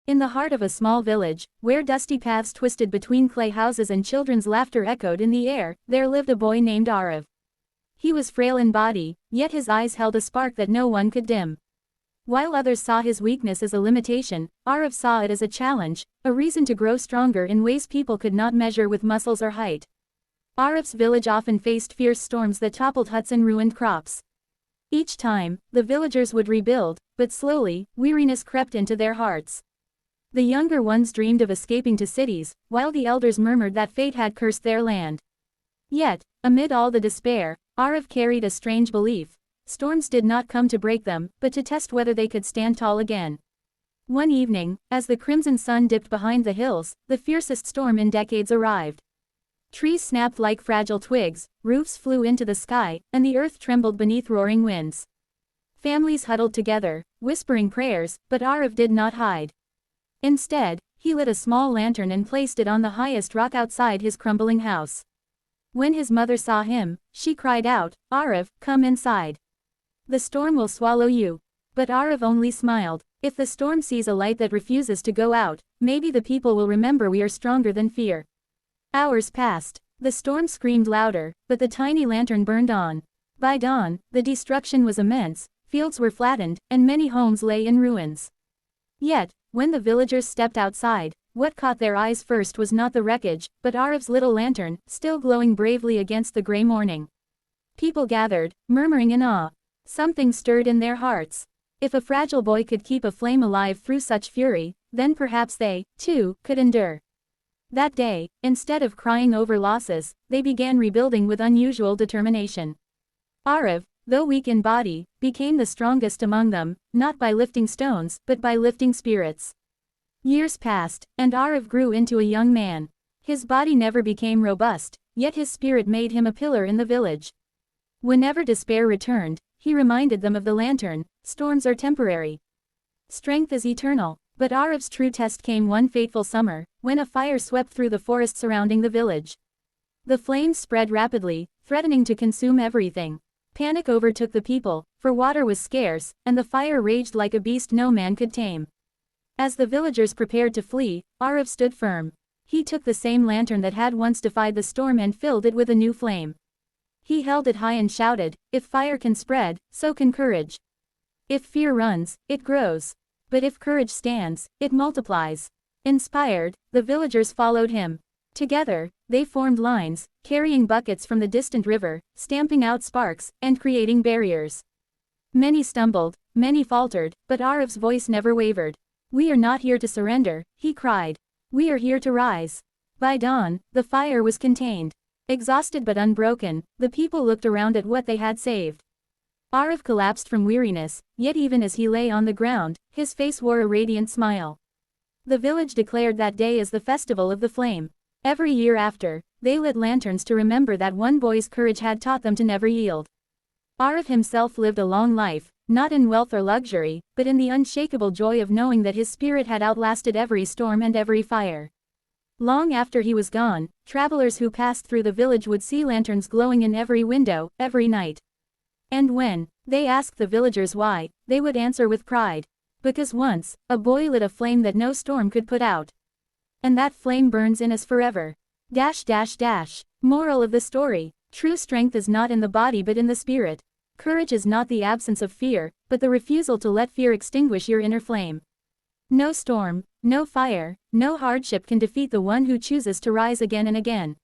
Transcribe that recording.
In the heart of a small village, where dusty paths twisted between clay houses and children's laughter echoed in the air, there lived a boy named Arav. He was frail in body, yet his eyes held a spark that no one could dim. While others saw his weakness as a limitation, Arav saw it as a challenge, a reason to grow stronger in ways people could not measure with muscles or height. Arav's village often faced fierce storms that toppled huts and ruined crops. Each time, the villagers would rebuild, but slowly, weariness crept into their hearts. The younger ones dreamed of escaping to cities, while the elders murmured that fate had cursed their land. Yet, amid all the despair, Arav carried a strange belief. Storms did not come to break them, but to test whether they could stand tall again. One evening, as the crimson sun dipped behind the hills, the fiercest storm in decades arrived. Trees snapped like fragile twigs, roofs flew into the sky, and the earth trembled beneath roaring winds. Families huddled together, whispering prayers, but Arav did not hide. Instead, he lit a small lantern and placed it on the highest rock outside his crumbling house. When his mother saw him, she cried out, "Arav, come inside. The storm will swallow you." But Arav only smiled. If the storm sees a light that refuses to go out, maybe the people will remember we are stronger than fear. Hours passed. The storm screamed louder, but the tiny lantern burned on. By dawn, the destruction was immense, fields were flattened, and many homes lay in ruins. Yet, when the villagers stepped outside, what caught their eyes first was not the wreckage, but Arav's little lantern, still glowing bravely against the gray morning. People gathered, murmuring in awe. Something stirred in their hearts. If a fragile boy could keep a flame alive through such fury, then perhaps they, too, could endure. That day, instead of crying over losses, they began rebuilding with unusual determination. Arav, though weak in body, became the strongest among them, not by lifting stones, but by lifting spirits. Years passed, and Arav grew into a young man. His body never became robust, yet his spirit made him a pillar in the village. Whenever despair returned, he reminded them of the lantern. Storms are temporary. Strength is eternal. But Arav's true test came one fateful summer, when a fire swept through the forest surrounding the village. The flames spread rapidly, threatening to consume everything. Panic overtook the people, for water was scarce, and the fire raged like a beast no man could tame. As the villagers prepared to flee, Arav stood firm. He took the same lantern that had once defied the storm and filled it with a new flame. He held it high and shouted, "If fire can spread, so can courage. If fear runs, it grows. But if courage stands, it multiplies." Inspired, the villagers followed him. Together, they formed lines, carrying buckets from the distant river, stamping out sparks, and creating barriers. Many stumbled, many faltered, but Arav's voice never wavered. "We are not here to surrender," he cried. "We are here to rise." By dawn, the fire was contained. Exhausted but unbroken, the people looked around at what they had saved. Arav collapsed from weariness, yet even as he lay on the ground, his face wore a radiant smile. The village declared that day as the festival of the flame. Every year after, they lit lanterns to remember that one boy's courage had taught them to never yield. Arav himself lived a long life, not in wealth or luxury, but in the unshakable joy of knowing that his spirit had outlasted every storm and every fire. Long after he was gone, travelers who passed through the village would see lanterns glowing in every window, every night. And when they asked the villagers why, they would answer with pride. Because once, a boy lit a flame that no storm could put out. And that flame burns in us forever. Moral of the story: true strength is not in the body but in the spirit. Courage is not the absence of fear, but the refusal to let fear extinguish your inner flame. No storm, no fire, no hardship can defeat the one who chooses to rise again and again.